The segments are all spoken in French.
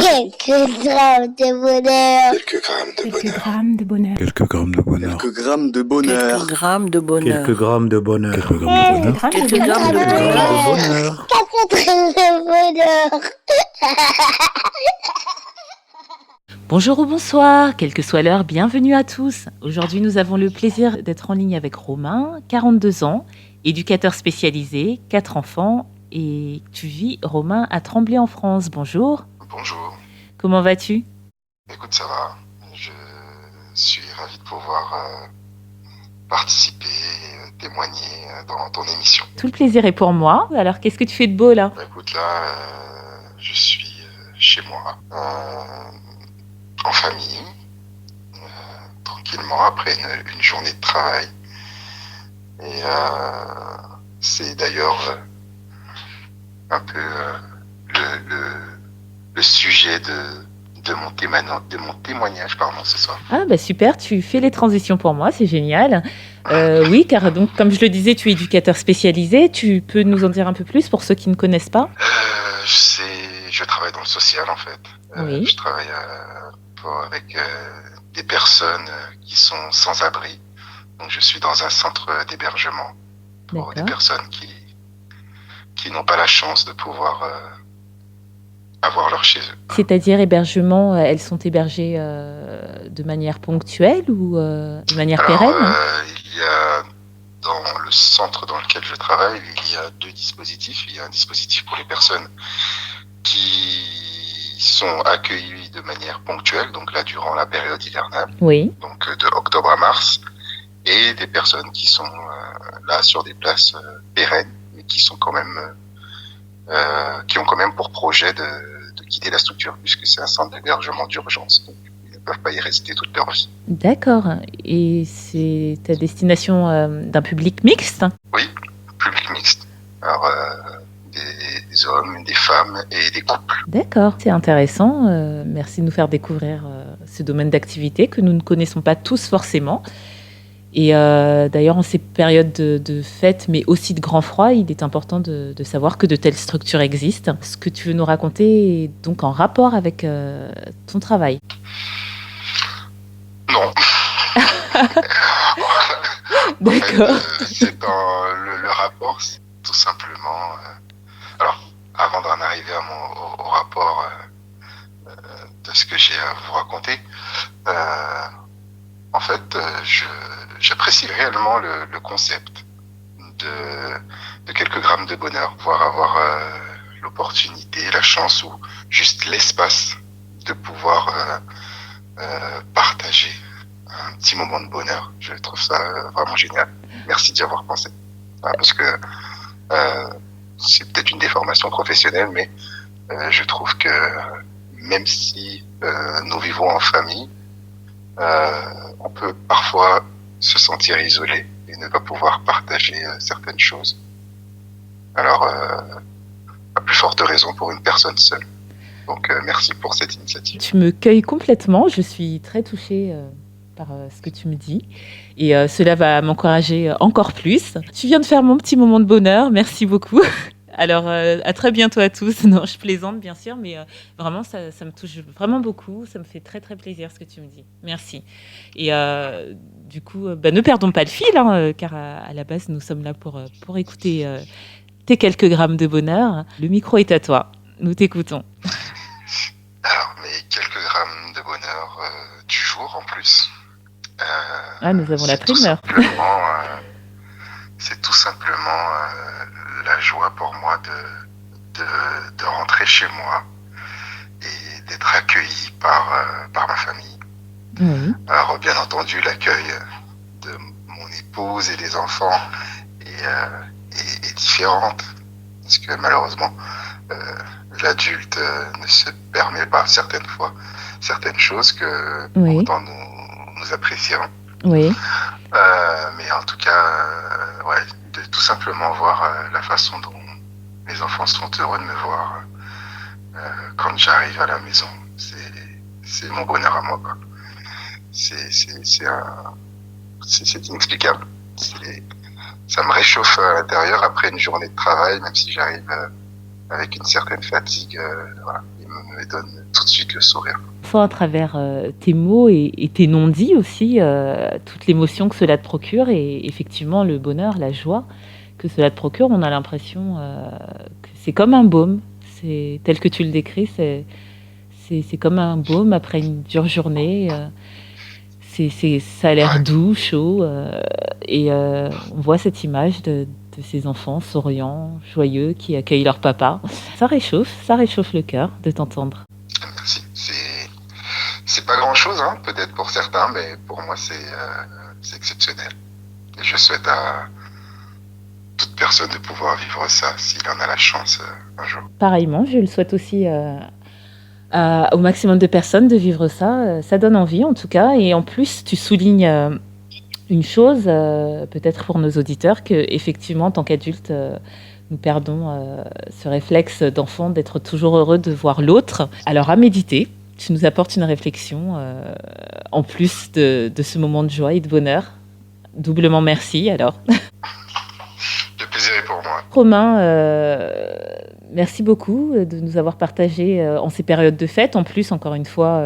Quelques grammes de bonheur. Quelques grammes de Quelques bonheur. grammes de bonheur. Quelques grammes de bonheur. Quelques grammes de bonheur. Quelques grammes de bonheur. Quelques grammes de bonheur. Quelques grammes de bonheur. Quelques grammes de Quelques bonheur. grammes de bonheur. 4 grammes de bonheur. Bonjour ou bonsoir, quelle que soit l'heure, bienvenue à tous. Aujourd'hui, nous avons le plaisir d'être en ligne avec Romain, 42 ans, éducateur spécialisé, 4 enfants, et tu vis, Romain, à Tremblay en France. Bonjour, Bonjour. comment vas-tu ? Écoute, ça va. Je suis ravi de pouvoir participer, témoigner dans ton émission. Tout le plaisir est pour moi. Alors, qu'est-ce que tu fais de beau là ? Écoute, là, je suis chez moi, en famille, tranquillement, après une journée de travail. Et c'est d'ailleurs un peu le sujet de mon témoignage ce soir. Ah bah super, tu fais les transitions pour moi, c'est génial. Oui, car donc, comme je le disais, tu es éducateur spécialisé. Tu peux nous en dire un peu plus pour ceux qui ne connaissent pas ? Je travaille dans le social, en fait. Oui. Je travaille avec des personnes qui sont sans abri. Donc, je suis dans un centre d'hébergement pour des D'accord. personnes qui n'ont pas la chance de pouvoir avoir leur chez eux. C'est-à-dire hébergement, elles sont hébergées de manière ponctuelle ou de manière pérenne ? Il y a dans le centre dans lequel je travaille, il y a 2 dispositifs. Il y a un dispositif pour les personnes qui sont accueillies de manière ponctuelle, donc là durant la période hivernale, Oui, donc de octobre à mars, et des personnes qui sont là sur des places pérennes, mais qui sont quand même qui ont quand même pour projet de quitter la structure, puisque c'est un centre d'hébergement d'urgence. Donc, ils ne peuvent pas y rester toute leur vie. d'accord. Et c'est à destination d'un public mixte ? Oui, public mixte. Alors, des hommes, des femmes et des couples. D'accord, c'est intéressant. Merci de nous faire découvrir ce domaine d'activité que nous ne connaissons pas tous forcément. Et d'ailleurs, en ces périodes de fêtes, mais aussi de grand froid, il est important de savoir que de telles structures existent. Ce que tu veux nous raconter est donc en rapport avec ton travail. Non. D'accord. En fait, c'est dans le rapport, c'est tout simplement... alors, avant d'en arriver au rapport de ce que j'ai à vous raconter, en fait, j'apprécie réellement le concept de quelques grammes de bonheur, voire avoir l'opportunité, la chance ou juste l'espace de pouvoir partager un petit moment de bonheur. Je trouve ça vraiment génial. Merci d'y avoir pensé. Parce que c'est peut-être une déformation professionnelle, mais je trouve que même si nous vivons en famille, on peut parfois se sentir isolé et ne pas pouvoir partager certaines choses. Alors, à plus forte raison pour une personne seule. Donc, merci pour cette initiative. Tu me cueilles complètement. Je suis très touchée par ce que tu me dis. Et cela va m'encourager encore plus. Tu viens de faire mon petit moment de bonheur. Merci beaucoup. Alors, à très bientôt à tous. Non, je plaisante, bien sûr, mais vraiment, ça me touche vraiment beaucoup. Ça me fait très, très plaisir ce que tu me dis. Merci. Et du coup, ne perdons pas le fil, hein, car à la base, nous sommes là pour écouter tes quelques grammes de bonheur. Le micro est à toi. Nous t'écoutons. Alors, mes quelques grammes de bonheur du jour, en plus. Nous avons la primeur. C'est tout simplement la joie pour moi de rentrer chez moi et d'être accueilli par ma famille. Oui. Alors, bien entendu, l'accueil de mon épouse et des enfants est différente, parce que malheureusement, l'adulte ne se permet pas certaines fois certaines choses que Oui. pourtant nous apprécions. Oui. Mais en tout cas, de tout simplement voir la façon dont mes enfants sont heureux de me voir quand j'arrive à la maison, c'est mon bonheur à moi, quoi. C'est inexplicable. Ça me réchauffe à l'intérieur après une journée de travail, même si j'arrive avec une certaine fatigue. Voilà. me donne tout de suite le sourire. On sent à travers tes mots et tes non-dits aussi toute l'émotion que cela te procure et effectivement le bonheur, la joie que cela te procure. On a l'impression que c'est comme un baume. C'est tel que tu le décris, c'est comme un baume après une dure journée. Ça a l'air doux, chaud, et on voit cette image de ces enfants souriants, joyeux, qui accueillent leur papa. Ça réchauffe le cœur de t'entendre. Merci. C'est pas grand-chose, hein, peut-être pour certains, mais pour moi, c'est exceptionnel. Et je souhaite à toute personne de pouvoir vivre ça, s'il en a la chance un jour. Pareillement, je le souhaite aussi au maximum de personnes de vivre ça. Ça donne envie, en tout cas. Et en plus, tu soulignes une chose, peut-être pour nos auditeurs, qu'effectivement, en tant qu'adultes, nous perdons ce réflexe d'enfant d'être toujours heureux de voir l'autre. Alors, à méditer, tu nous apportes une réflexion en plus de ce moment de joie et de bonheur. Doublement merci, alors. Le plaisir est pour moi. Romain, merci beaucoup de nous avoir partagé en ces périodes de fête, en plus, encore une fois,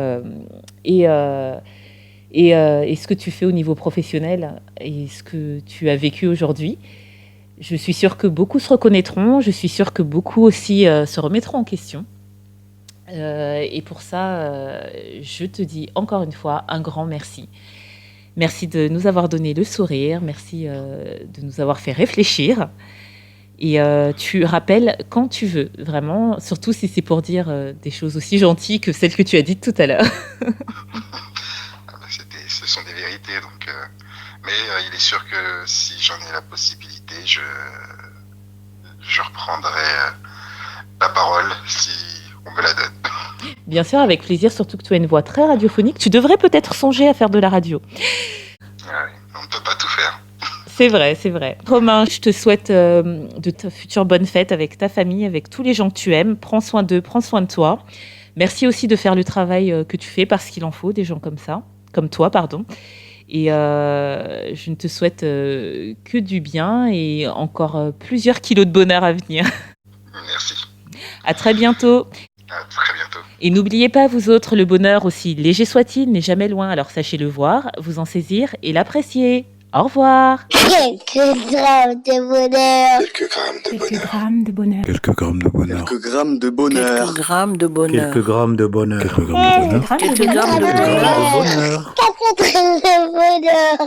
et ce que tu fais au niveau professionnel et ce que tu as vécu aujourd'hui. Je suis sûre que beaucoup se reconnaîtront, je suis sûre que beaucoup aussi se remettront en question. Et pour ça, je te dis encore une fois un grand merci. Merci de nous avoir donné le sourire, merci de nous avoir fait réfléchir. Et tu rappelles quand tu veux, vraiment, surtout si c'est pour dire des choses aussi gentilles que celles que tu as dites tout à l'heure. Ce sont des vérités, donc. Mais il est sûr que si j'en ai la possibilité, je reprendrai la parole si on me la donne. Bien sûr, avec plaisir, surtout que tu as une voix très radiophonique. Tu devrais peut-être songer à faire de la radio. Ah oui, on ne peut pas tout faire. C'est vrai, c'est vrai. Romain, je te souhaite de ta future bonne fête avec ta famille, avec tous les gens que tu aimes. Prends soin d'eux, prends soin de toi. Merci aussi de faire le travail que tu fais parce qu'il en faut des gens comme ça, comme toi, pardon. Et je ne te souhaite que du bien et encore plusieurs kilos de bonheur à venir. Merci. À très bientôt. À très bientôt. Et n'oubliez pas, vous autres, le bonheur, aussi léger soit-il, n'est jamais loin. Alors sachez le voir, vous en saisir et l'apprécier. Au revoir. Quelques grammes de bonheur. Quelques grammes de bonheur. Quelques grammes de bonheur. Quelques grammes de bonheur. Quelques grammes de bonheur. Quelques grammes de bonheur. Quelques grammes de bonheur. Quelques grammes de Quelques bonheur. grammes de bonheur. 4 grammes de bonheur.